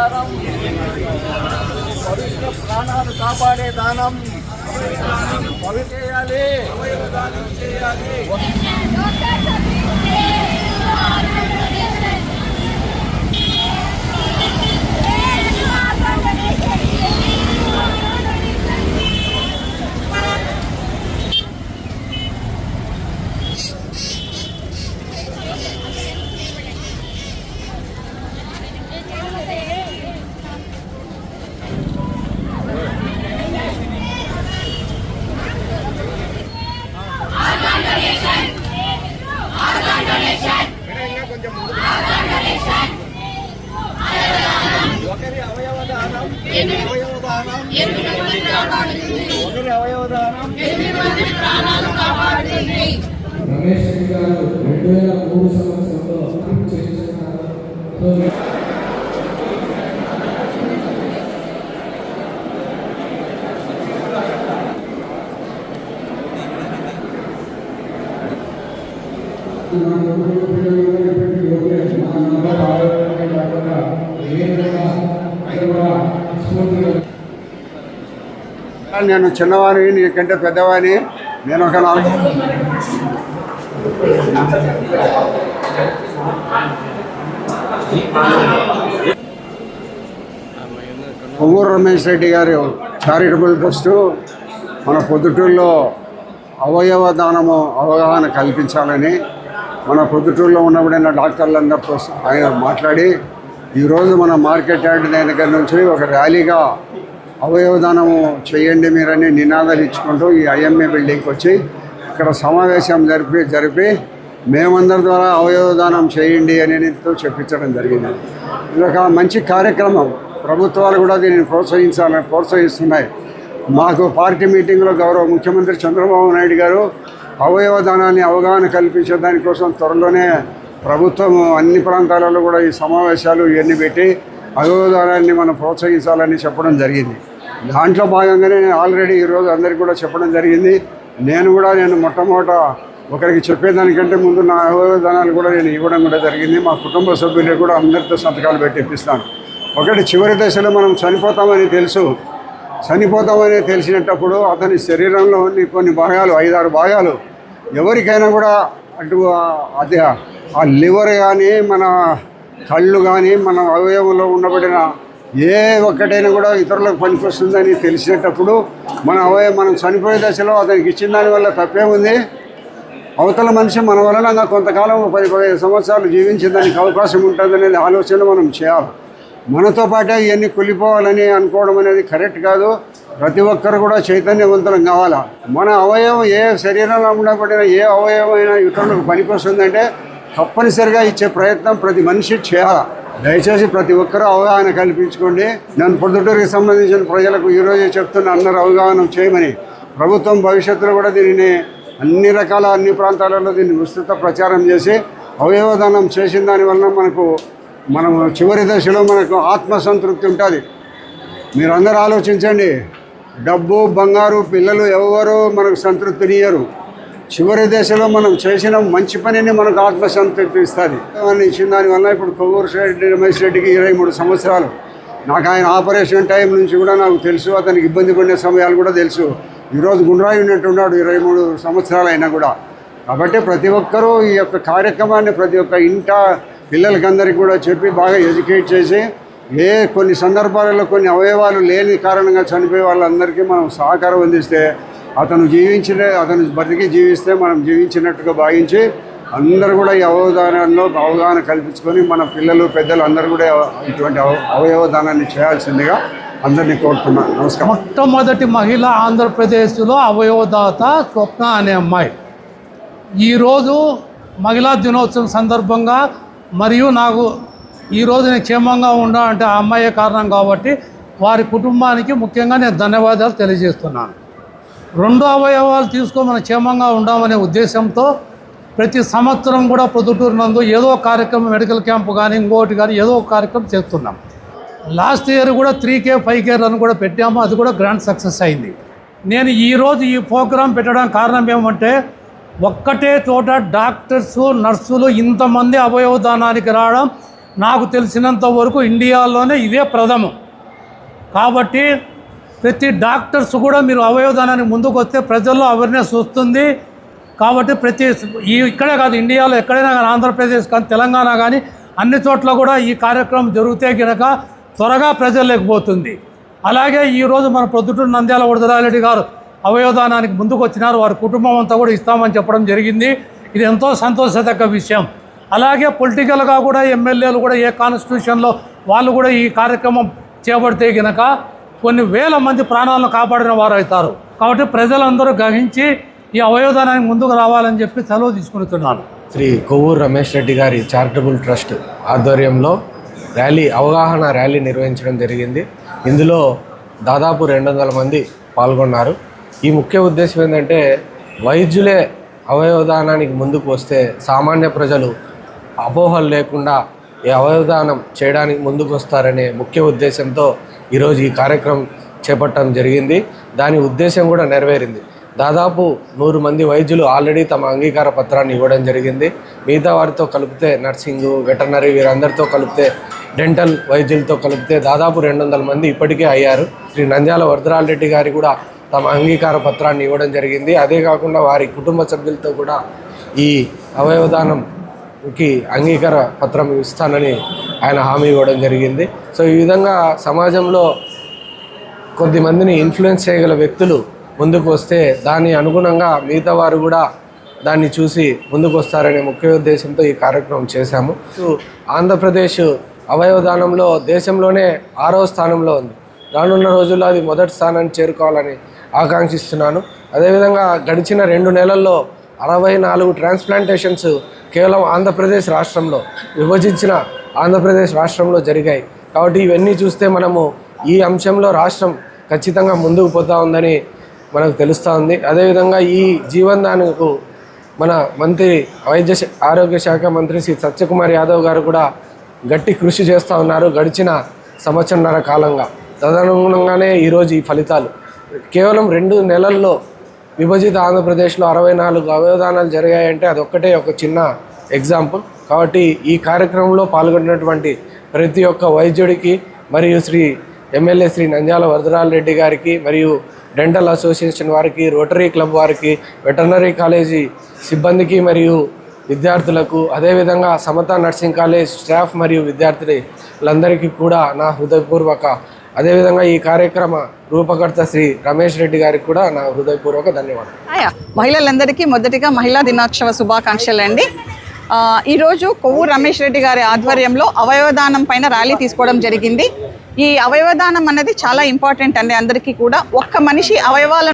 దానం పవిత్ర ప్రాణాలు కాపాడే దానం చేయాలి. ఒకరి అవయవ దానం ఒకరి అవయవ దానం. రమేష్ రెడ్డి గారు 2003 సంవత్సరంలో చేస్తున్నారు. నేను చిన్నవాడిని, నీకంటే పెద్దవాడిని. నేను ఒక కొవ్వూరు రమేష్ రెడ్డి గారు చారిటబుల్ ట్రస్ట్ మన పొద్దుటూరులో అవయవ దానము అవగాహన కల్పించాలని మన పొద్దుటూరులో ఉన్నప్పుడైనా డాక్టర్లందరితో ఆయన మాట్లాడి ఈరోజు మన మార్కెట్ యార్డ్ దగ్గర నుంచి ఒక ర్యాలీగా అవయవదానము చేయండి మీరని నినాదాలు ఇచ్చుకుంటూ ఈ ఐఎంఏ బిల్డింగ్కి వచ్చి ఇక్కడ సమావేశం జరిపి మేమందరి ద్వారా అవయవదానం చేయండి అని చెప్పించడం జరిగింది. ఇది ఒక మంచి కార్యక్రమం. ప్రభుత్వాలు కూడా దీనిని ప్రోత్సహిస్తున్నాయి. మాకు పార్టీ మీటింగ్లో గౌరవ ముఖ్యమంత్రి చంద్రబాబు నాయుడు గారు అవయవదానాన్ని అవగాహన కల్పించే దానికోసం త్వరలోనే ప్రభుత్వం అన్ని ప్రాంతాలలో కూడా ఈ సమావేశాలు ఇవన్నీ పెట్టి అవయవదానాన్ని మనం ప్రోత్సహించాలని చెప్పడం జరిగింది. దాంట్లో భాగంగానే ఆల్రెడీ ఈరోజు అందరికీ కూడా చెప్పడం జరిగింది. నేను మొట్టమొదట ఒకరికి చెప్పేదానికంటే ముందు నా అవయవదానాలు కూడా నేను ఇవ్వడం కూడా జరిగింది. మా కుటుంబ సభ్యులకు కూడా అందరితో సంతకాలు పెట్టి ఇప్పిస్తాను. ఒకటి, చివరి దశలో మనం చనిపోతామని తెలిసినప్పుడు అతని శరీరంలో కొన్ని భాగాలు 5-6 భాగాలు ఎవరికైనా కూడా అటు అది ఆ లివర్ కానీ మన కళ్ళు కానీ మన అవయవంలో ఉండబడిన ఏ ఒక్కటైనా కూడా ఇతరులకు పనికొస్తుందని తెలిసినప్పుడు మనం చనిపోయే దశలో అతనికి ఇచ్చిన దానివల్ల తప్పేముంది? అవతల మనిషి మన వలన కొంతకాలం 10-15 సంవత్సరాలు జీవించేదానికి అవకాశం ఉంటుందనేది ఆలోచన మనం చేయాలి. మనతో పాటే ఇవన్నీ కులిపోవాలని అనుకోవడం అనేది కరెక్ట్ కాదు. ప్రతి ఒక్కరు కూడా చైతన్యవంతులం కావాలా. మన అవయవం ఏ శరీరంలో ఉండబడిన ఏ అవయవమైనా ఇతరులకు పనికొస్తుందంటే తప్పనిసరిగా ఇచ్చే ప్రయత్నం ప్రతి మనిషి చేయాలి. దయచేసి ప్రతి ఒక్కరూ అవగాహన కల్పించుకోండి. నేను పొద్దుటూరుకి సంబంధించిన ప్రజలకు ఈరోజే చెప్తున్న అందరూ అవగాహన చేయమని. ప్రభుత్వం భవిష్యత్తులో కూడా దీనిని అన్ని ప్రాంతాలలో దీన్ని విస్తృత ప్రచారం చేసి అవయవదానం చేసిన దానివల్ల మనం చివరి దశలో మనకు ఆత్మసంతృప్తి ఉంటుంది. మీరందరూ ఆలోచించండి. డబ్బు, బంగారు, పిల్లలు ఎవరు మనకు సంతృప్తినియ్యరు. చివరి దశలో మనం చేసిన మంచి పనిని మనకు ఆత్మసంతృప్తి ఇస్తుంది. ఇచ్చిన దానివల్ల ఇప్పుడు కొవ్వూరు రమేష్ రెడ్డికి 23 సంవత్సరాలు. నాకు ఆయన ఆపరేషన్ టైం నుంచి కూడా నాకు తెలుసు. అతనికి ఇబ్బంది పడిన సమయాలు కూడా తెలుసు. ఈరోజు గుండ్రాయి ఉన్నట్టున్నాడు 23 సంవత్సరాలు అయినా కూడా. కాబట్టి ప్రతి ఒక్కరూ ఈ యొక్క కార్యక్రమాన్ని ప్రతి ఒక్క ఇంట పిల్లలకందరికీ కూడా చెప్పి బాగా ఎడ్యుకేట్ చేసి కొన్ని సందర్భాలలో కొన్ని అవయవాలు లేని కారణంగా చనిపోయే వాళ్ళందరికీ మనం సహకారం అందిస్తే అతను బతికి జీవిస్తే మనం జీవించినట్టుగా భావించి అందరూ కూడా ఈ అవగాహన కల్పించుకొని మన పిల్లలు పెద్దలు అందరూ కూడా ఇటువంటి అవయవదానాన్ని చేయాల్సిందిగా అందరినీ కోరుతున్నాను. నమస్కారం. మొట్టమొదటి మహిళ ఆంధ్రప్రదేశ్లో అవయవదాత స్వప్న అనే అమ్మాయి. ఈరోజు మహిళా దినోత్సవం సందర్భంగా మరియు నాకు ఈరోజు నేను క్షేమంగా ఉండాలంటే ఆ అమ్మాయే కారణం కాబట్టి వారి కుటుంబానికి ముఖ్యంగా నేను ధన్యవాదాలు తెలియజేస్తున్నాను. 2 అవయవాలు తీసుకొని మనం క్షేమంగా ఉండామనే ఉద్దేశంతో ప్రతి సంవత్సరం కూడా పొద్దుటూరు నందు ఏదో కార్యక్రమం, మెడికల్ క్యాంపు కానీ ఇంకోటి కానీ ఏదో ఒక కార్యక్రమం చేస్తున్నాం. లాస్ట్ ఇయర్ కూడా 3K 5K రన్ కూడా పెట్టాము. అది కూడా గ్రాండ్ సక్సెస్ అయింది. నేను ఈరోజు ఈ ప్రోగ్రాం పెట్టడానికి కారణం ఏమంటే ఒక్కటే చోట డాక్టర్సు, నర్సులు ఇంతమంది అవయవదానానికి రావడం నాకు తెలిసినంత వరకు ఇండియాలోనే ఇదే ప్రథమం. కాబట్టి ప్రతి డాక్టర్స్ కూడా మీరు అవయవదానానికి ముందుకు వస్తే ప్రజల్లో అవేర్నెస్ వస్తుంది. కాబట్టి ఇక్కడే కాదు, ఇండియాలో ఎక్కడైనా కానీ, ఆంధ్రప్రదేశ్ కానీ, తెలంగాణ కానీ అన్ని చోట్ల కూడా ఈ కార్యక్రమం జరిగితే కనుక త్వరగా ప్రజల్లోకి పోతుంది. అలాగే ఈరోజు మన ప్రొద్దుటూరు నంద్యాల వరదరాజరెడ్డి గారు అవయవదానానికి ముందుకు వచ్చినారు. వారి కుటుంబం అంతా కూడా ఇస్తామని చెప్పడం జరిగింది. ఇది ఎంతో సంతోషదగ్గ విషయం. అలాగే పొలిటికల్గా కూడా ఎమ్మెల్యేలు కూడా ఏ కాన్స్టిట్యూషన్లో వాళ్ళు కూడా ఈ కార్యక్రమం చేపడితే కనుక కొన్ని వేల మంది ప్రాణాలను కాపాడిన వారు అవుతారు. కాబట్టి ప్రజలందరూ గ్రహించి ఈ అవయవదానానికి ముందుకు రావాలని చెప్పి సెలవు తీసుకుంటున్నాను. శ్రీ కొవ్వూరు రమేష్ రెడ్డి గారి చారిటబుల్ ట్రస్ట్ ఆధ్వర్యంలో అవగాహన ర్యాలీ నిర్వహించడం జరిగింది. ఇందులో దాదాపు 200 మంది పాల్గొన్నారు. ఈ ముఖ్య ఉద్దేశం ఏంటంటే వైద్యులే అవయవదానానికి ముందుకు వస్తే సామాన్య ప్రజలు అపోహలు లేకుండా ఈ అవయవదానం చేయడానికి ముందుకు వస్తారనే ముఖ్య ఉద్దేశంతో ఈరోజు ఈ కార్యక్రమం చేపట్టడం జరిగింది. దాని ఉద్దేశం కూడా నెరవేరింది. దాదాపు 100 మంది వైద్యులు ఆల్రెడీ తమ అంగీకార పత్రాన్ని ఇవ్వడం జరిగింది. మిగతా వారితో కలిపితే నర్సింగు, వెటర్నరీ వీరందరితో కలిపితే, డెంటల్ వైద్యులతో కలిపితే దాదాపు 200 మంది ఇప్పటికే అయ్యారు. శ్రీ నంద్యాల వరదరాజరెడ్డి గారి కూడా తమ అంగీకార పత్రాన్ని ఇవ్వడం జరిగింది. అదే కాకుండా వారి కుటుంబ సభ్యులతో కూడా ఈ అవయవదానంకి అంగీకార పత్రం ఇస్తానని ఆయన హామీ ఇవ్వడం జరిగింది. సో ఈ విధంగా సమాజంలో కొద్దిమందిని ఇన్ఫ్లుయెన్స్ చేయగల వ్యక్తులు ముందుకు వస్తే దాని అనుగుణంగా మిగతా వారు కూడా దాన్ని చూసి ముందుకు వస్తారనే ముఖ్య ఉద్దేశంతో ఈ కార్యక్రమం చేశాము. ఆంధ్రప్రదేశ్ అవయవదానంలో దేశంలోనే 6వ స్థానంలో ఉంది. రానున్న రోజుల్లో అది మొదటి స్థానాన్ని చేరుకోవాలని ఆకాంక్షిస్తున్నాను. అదేవిధంగా గడిచిన 2 నెలల్లో 64 ట్రాన్స్ప్లాంటేషన్స్ కేవలం ఆంధ్రప్రదేశ్ రాష్ట్రంలో, విభజించిన ఆంధ్రప్రదేశ్ రాష్ట్రంలో జరిగాయి. కాబట్టి ఇవన్నీ చూస్తే మనము ఈ అంశంలో రాష్ట్రం ఖచ్చితంగా ముందుకు పోతా ఉందని మనకు తెలుస్తూ ఉంది. అదేవిధంగా ఈ జీవనదానకు మన ఆరోగ్య శాఖ మంత్రి శ్రీ సత్యకుమార్ యాదవ్ గారు కూడా గట్టి కృషి చేస్తూ ఉన్నారు గడిచిన సంవత్సరన్నర కాలంగా. తదనుగుణంగానే ఈరోజు ఈ ఫలితాలు. కేవలం 2 నెలల్లో విభజిత ఆంధ్రప్రదేశ్లో 64 అవయవదానాలు జరిగాయంటే అదొక్కటే ఒక చిన్న ఎగ్జాంపుల్. కాబట్టి ఈ కార్యక్రమంలో పాల్గొన్నటువంటి ప్రతి ఒక్క వైద్యుడికి మరియు ఎమ్మెల్యే శ్రీ నంద్యాల వరదరాజరెడ్డి గారికి మరియు డెంటల్ అసోసియేషన్ వారికి, రోటరీ క్లబ్ వారికి, వెటర్నరీ కాలేజీ సిబ్బందికి మరియు విద్యార్థులకు, అదేవిధంగా సమతా నర్సింగ్ కాలేజ్ స్టాఫ్ మరియు విద్యార్థులందరికీ కూడా నా హృదయపూర్వక, అదేవిధంగా ఈ కార్యక్రమ రూపకర్త శ్రీ రమేష్ రెడ్డి గారికి కూడా నా హృదయపూర్వక ధన్యవాదాలు. మహిళలందరికీ మొదటిగా మహిళా దినోత్సవ శుభాకాంక్షలు అండి. ఈరోజు కొవ్వూరు రమేష్ రెడ్డి గారి ఆధ్వర్యంలో అవయవదానం పైన ర్యాలీ తీసుకోవడం జరిగింది. ఈ అవయవదానం అనేది చాలా ఇంపార్టెంట్ అండి అందరికీ కూడా. ఒక్క మనిషి అవయవాలను